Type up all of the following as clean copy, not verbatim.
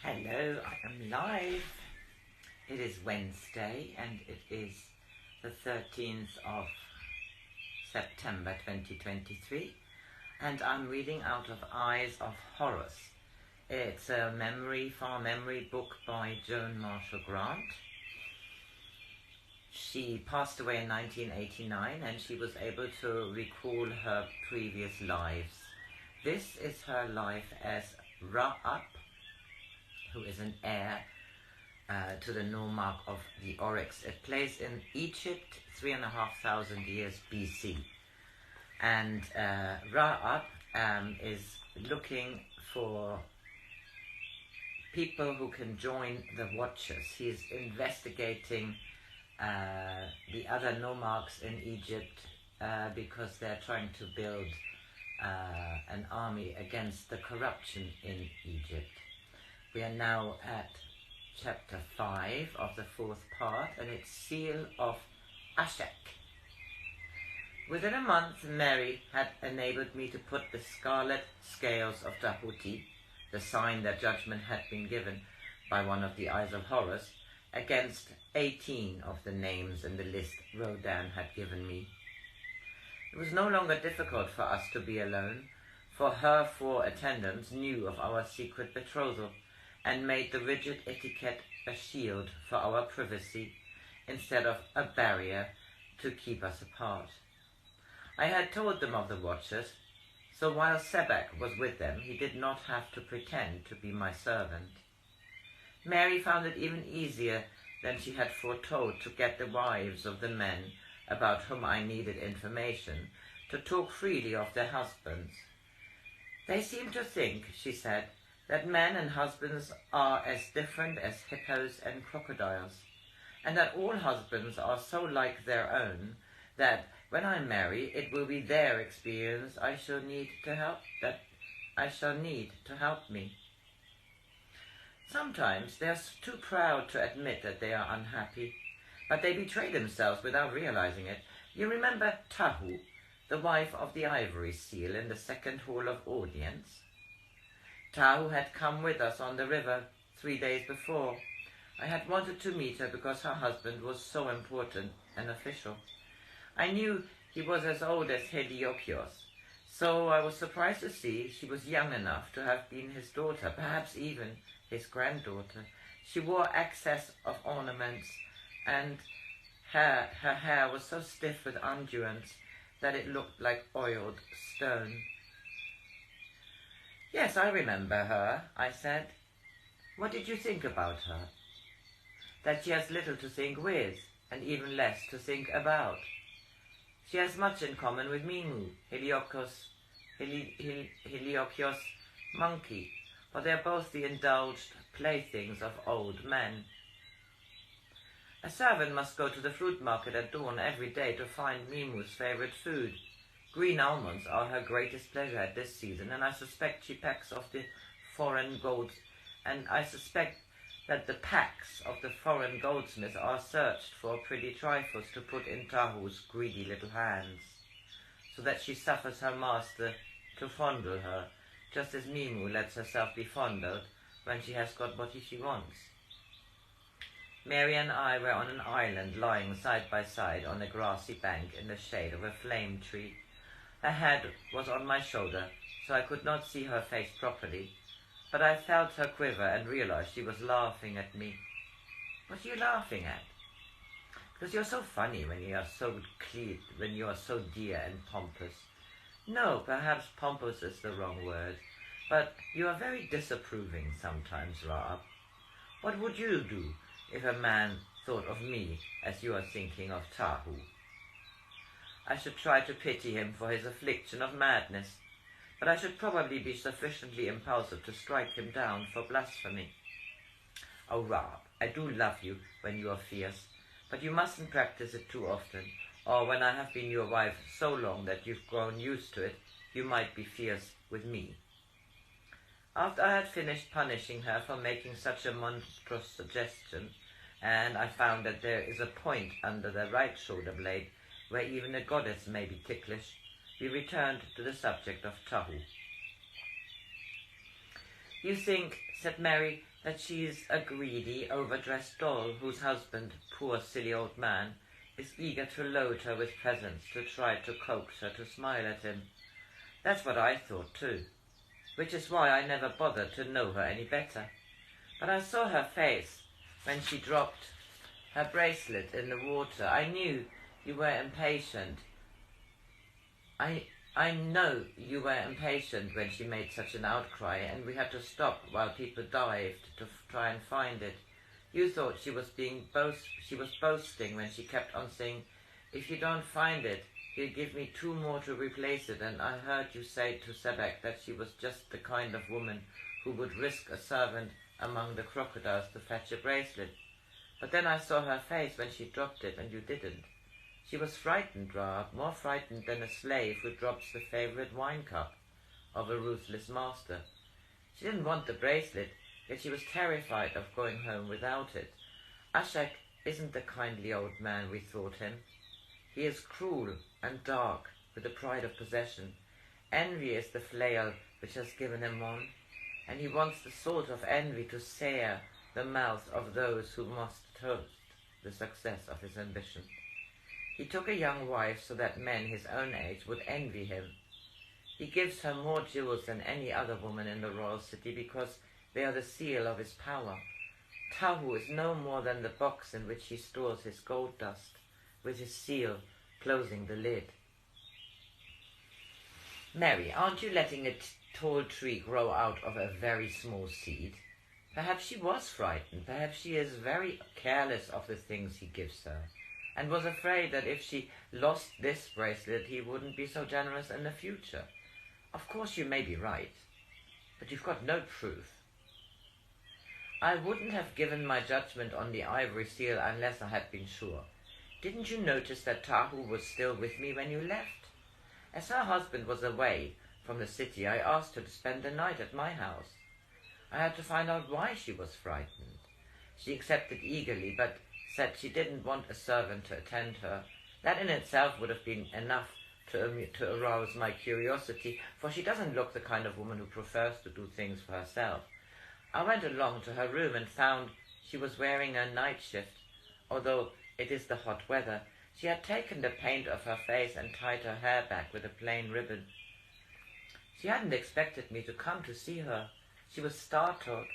Hello, I am live. It is Wednesday and it is the 13th of September 2023 and I'm reading out of Eyes of Horus. It's a far memory book by Joan Marshall Grants. She passed away in 1989 and she was able to recall her previous lives. This is her life as Ra-Up, who is an heir to the nomarch of the Oryx. It plays in Egypt 3,500 years BC. And Ra-Up is looking for people who can join the Watchers. He's investigating the other nomarchs in Egypt because they're trying to build an army against the corruption in Egypt. We are now at chapter 5 of the 4th part, and it's Seal of ASHEK. Within a month, Mary had enabled me to put the scarlet scales of Tahuti, the sign that judgment had been given by one of the Eyes of Horus, against 18 of the names in the list Rodan had given me. It was no longer difficult for us to be alone, for her 4 attendants knew of our secret betrothal, and made the rigid etiquette a shield for our privacy instead of a barrier to keep us apart. I had told them of the Watchers, so while Sebek was with them, he did not have to pretend to be my servant. Mary found it even easier than she had foretold to get the wives of the men about whom I needed information to talk freely of their husbands. They seem to think, she said, that men and husbands are as different as hippos and crocodiles, and that all husbands are so like their own that when I marry, it will be their experience I shall need to help me. Sometimes they are too proud to admit that they are unhappy, but they betray themselves without realizing it. You remember Tahu, the wife of the ivory seal in the second hall of audience? Tahu had come with us on the river 3 days before. I had wanted to meet her because her husband was so important and official. I knew he was as old as Heliokios, so I was surprised to see she was young enough to have been his daughter, perhaps even his granddaughter. She wore excess of ornaments, and her hair was so stiff with unguents that it looked like oiled stone. Yes, I remember her, I said. What did you think about her? That she has little to think with, and even less to think about. She has much in common with Mimu, Heliokios monkey, for they are both the indulged playthings of old men. A servant must go to the fruit market at dawn every day to find Mimu's favorite food. Green almonds are her greatest pleasure at this season, and I suspect she packs of the foreign golds, and I suspect that the packs of the foreign goldsmiths are searched for pretty trifles to put in Tahu's greedy little hands, so that she suffers her master to fondle her, just as Mimu lets herself be fondled when she has got what she wants. Mary and I were on an island lying side by side on a grassy bank in the shade of a flame tree. Her head was on my shoulder, so I could not see her face properly, but I felt her quiver and realized she was laughing at me. What are you laughing at? Because you're so funny when you are so clean, when you are so dear and pompous. No, perhaps pompous is the wrong word, but you are very disapproving sometimes, Ra. What would you do if a man thought of me as you are thinking of Tahu? I should try to pity him for his affliction of madness, but I should probably be sufficiently impulsive to strike him down for blasphemy. Oh, Ra, I do love you when you are fierce, but you mustn't practice it too often, or when I have been your wife so long that you've grown used to it, you might be fierce with me. After I had finished punishing her for making such a monstrous suggestion, and I found that there is a point under the right shoulder blade where even a goddess may be ticklish, we returned to the subject of Tahu. You think, said Mary, that she's a greedy, overdressed doll whose husband, poor silly old man, is eager to load her with presents to try to coax her to smile at him. That's what I thought too, which is why I never bothered to know her any better. But I saw her face when she dropped her bracelet in the water. I knew you were impatient. I know you were impatient when she made such an outcry, and we had to stop while people dived to try and find it. You thought she was boasting when she kept on saying, "If you don't find it, he'll give me 2 more to replace it," and I heard you say to Sebek that she was just the kind of woman who would risk a servant among the crocodiles to fetch a bracelet. But then I saw her face when she dropped it, and you didn't. She was frightened, Raab, more frightened than a slave who drops the favorite wine cup of a ruthless master. She didn't want the bracelet, yet she was terrified of going home without it. ASHEK isn't the kindly old man we thought him. He is cruel and dark, with the pride of possession. Envy is the flail which has given him on, and he wants the sword of envy to sear the mouth of those who must toast the success of his ambition. He took a young wife so that men his own age would envy him. He gives her more jewels than any other woman in the royal city because they are the seal of his power. Tahu is no more than the box in which he stores his gold dust, with his seal closing the lid. Mary, aren't you letting a tall tree grow out of a very small seed? Perhaps she was frightened. Perhaps she is very careless of the things he gives her, and was afraid that if she lost this bracelet, he wouldn't be so generous in the future. Of course you may be right, but you've got no proof. I wouldn't have given my judgment on the ivory seal unless I had been sure. Didn't you notice that Tahu was still with me when you left? As her husband was away from the city, I asked her to spend the night at my house. I had to find out why she was frightened. She accepted eagerly, but said she didn't want a servant to attend her. That in itself would have been enough to arouse my curiosity, for she doesn't look the kind of woman who prefers to do things for herself. I went along to her room and found she was wearing a night shift. Although it is the hot weather, she had taken the paint off her face and tied her hair back with a plain ribbon. She hadn't expected me to come to see her. She was startled.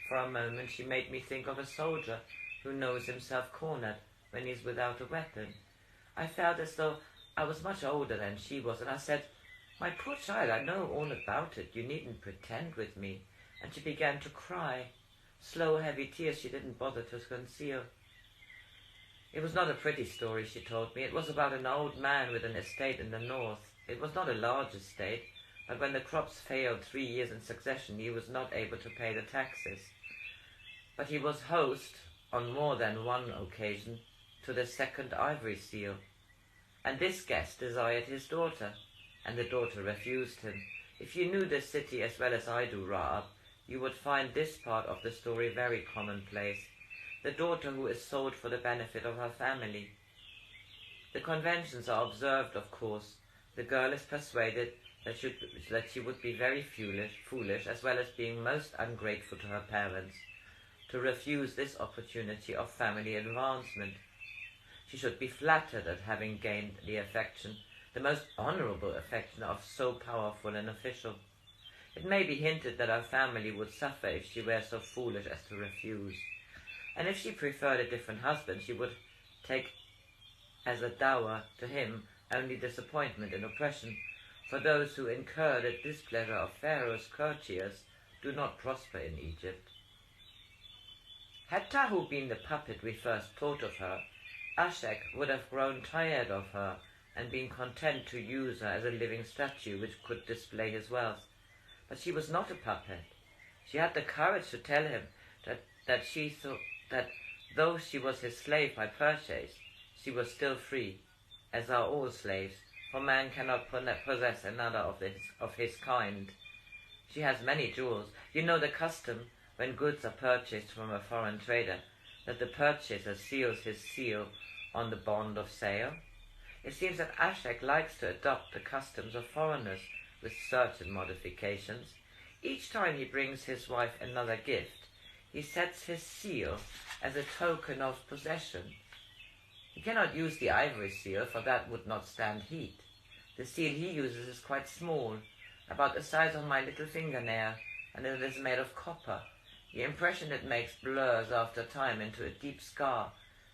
For a moment she made me think of a soldier who knows himself cornered when he is without a weapon. I felt as though I was much older than she was, and I said, "My poor child, I know all about it. You needn't pretend with me." And she began to cry, slow, heavy tears she didn't bother to conceal. It was not a pretty story, she told me. It was about an old man with an estate in the north. It was not a large estate, but when the crops failed 3 years in succession, he was not able to pay the taxes. But he was host, on more than one occasion, to the second ivory seal. And this guest desired his daughter, and the daughter refused him. If you knew this city as well as I do, Raab, you would find this part of the story very commonplace. The daughter who is sold for the benefit of her family. The conventions are observed, of course. The girl is persuaded that she would be very foolish, as well as being most ungrateful to her parents, to refuse this opportunity of family advancement. She should be flattered at having gained the affection, the most honourable affection of so powerful an official. It may be hinted that her family would suffer if she were so foolish as to refuse. And if she preferred a different husband, she would take as a dower to him only disappointment and oppression, for those who incur the displeasure of Pharaoh's courtiers do not prosper in Egypt. Had Tahu been the puppet we first thought of her, ASHEK would have grown tired of her and been content to use her as a living statue which could display his wealth. But she was not a puppet. She had the courage to tell him that she thought that though she was his slave by purchase, she was still free, as are all slaves, for man cannot possess another of his kind. She has many jewels. You know the custom, when goods are purchased from a foreign trader, that the purchaser seals his seal on the bond of sale. It seems that ASHEK likes to adopt the customs of foreigners with certain modifications. Each time he brings his wife another gift, he sets his seal as a token of possession. He cannot use the ivory seal, for that would not stand heat. The seal he uses is quite small, about the size of my little fingernail, and it is made of copper. The impression it makes blurs after time into a deep scar,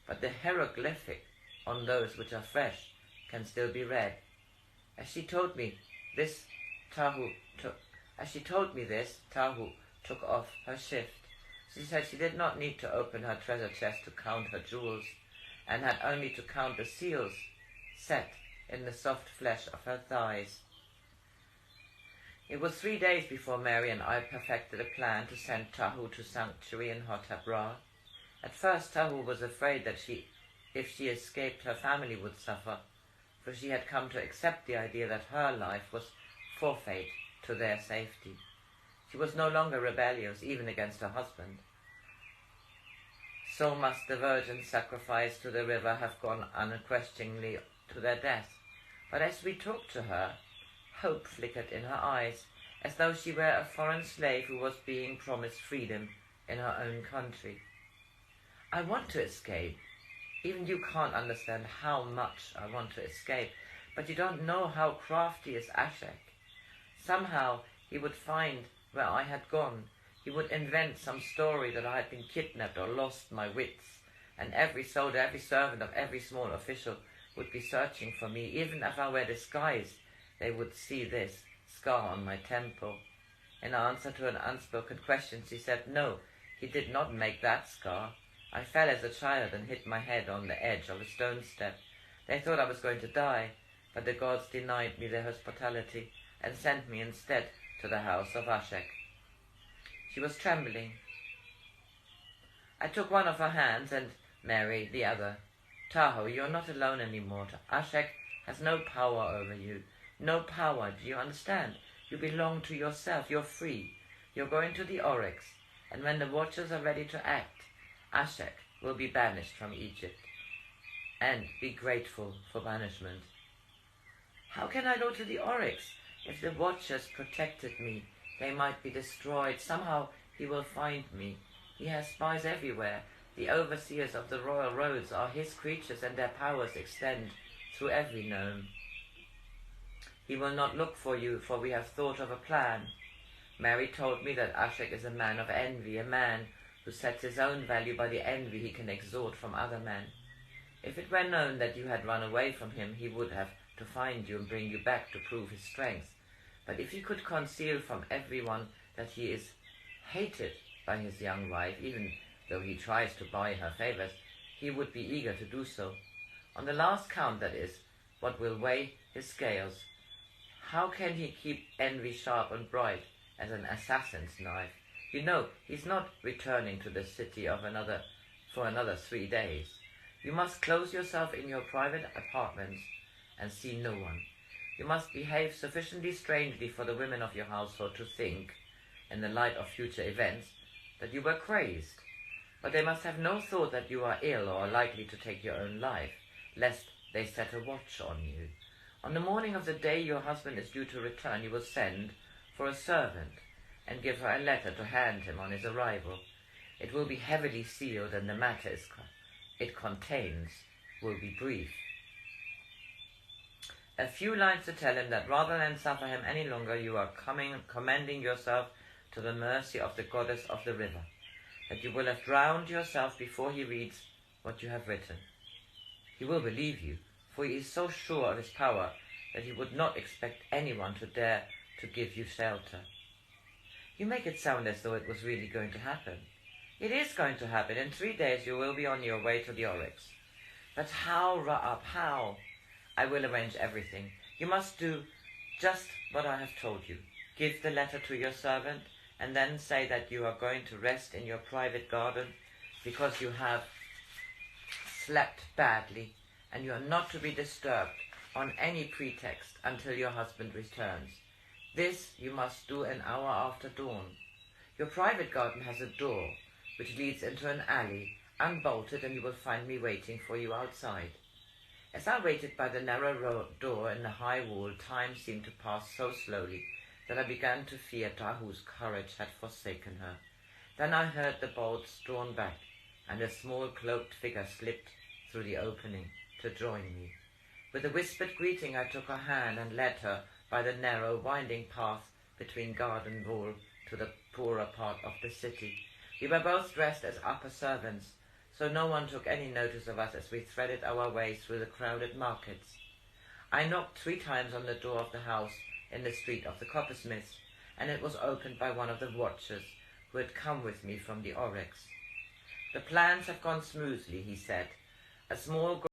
but the hieroglyphic on those which are fresh can still be read. As she told me this, Tahu took off her shift. She said she did not need to open her treasure chest to count her jewels, and had only to count the seals set in the soft flesh of her thighs. It was 3 days before Mary and I perfected a plan to send Tahu to sanctuary in Hotep Ra. At first Tahu was afraid that if she escaped, her family would suffer, for she had come to accept the idea that her life was forfeit to their safety. She was no longer rebellious, even against her husband. So must the virgins sacrificed to the river have gone unquestioningly to their death. But as we talked to her, hope flickered in her eyes, as though she were a foreign slave who was being promised freedom in her own country. I want to escape. Even you can't understand how much I want to escape, but you don't know how crafty is ASHEK. Somehow he would find where I had gone. He would invent some story that I had been kidnapped or lost my wits, and every soldier, every servant of every small official would be searching for me. Even if I were disguised, they would see this scar on my temple. In answer to an unspoken question, she said, "No, he did not make that scar. I fell as a child and hit my head on the edge of a stone step. They thought I was going to die, but the gods denied me their hospitality and sent me instead to the house of ASHEK." She was trembling. I took one of her hands and Mary the other. "Tahu, you're not alone anymore. ASHEK has no power over you. No power, do you understand? You belong to yourself. You're free. You're going to the oryx, and when the watchers are ready to act, ASHEK will be banished from Egypt. And be grateful for banishment." "How can I go to the oryx? If the watchers protected me, they might be destroyed. Somehow he will find me. He has spies everywhere. The overseers of the royal roads are his creatures, and their powers extend through every nome. He will not look for you, for we have thought of a plan." Mary told me that ASHEK is a man of envy, a man who sets his own value by the envy he can extort from other men. If it were known that you had run away from him, he would have to find you and bring you back to prove his strength. But if he could conceal from everyone that he is hated by his young wife, even though he tries to buy her favors, he would be eager to do so. On the last count, that is, what will weigh his scales. How can he keep envy sharp and bright as an assassin's knife? You know, he's not returning to the city for another 3 days. You must close yourself in your private apartments and see no one. You must behave sufficiently strangely for the women of your household to think, in the light of future events, that you were crazed. But they must have no thought that you are ill or likely to take your own life, lest they set a watch on you. On the morning of the day your husband is due to return, you will send for a servant and give her a letter to hand him on his arrival. It will be heavily sealed, and the matter it contains will be brief. A few lines to tell him that rather than suffer him any longer, you are commending yourself to the mercy of the goddess of the river, that you will have drowned yourself before he reads what you have written. He will believe you, for he is so sure of his power that he would not expect anyone to dare to give you shelter. You make it sound as though it was really going to happen. It is going to happen. In 3 days you will be on your way to the oryx. But how, Ra'ab, how? I will arrange everything. You must do just what I have told you. Give the letter to your servant, and then say that you are going to rest in your private garden because you have slept badly, and you are not to be disturbed on any pretext until your husband returns. This you must do an hour after dawn. Your private garden has a door which leads into an alley, unbolted, and you will find me waiting for you outside. As I waited by the narrow door in the high wall, time seemed to pass so slowly that I began to fear Tahu's courage had forsaken her. Then I heard the bolts drawn back, and a small cloaked figure slipped through the opening to join me. With a whispered greeting I took her hand and led her by the narrow, winding path between garden wall to the poorer part of the city. We were both dressed as upper servants, so no one took any notice of us as we threaded our way through the crowded markets. I knocked 3 times on the door of the house in the street of the coppersmiths, and it was opened by one of the watchers who had come with me from the Oryx. "The plans have gone smoothly," he said. "A small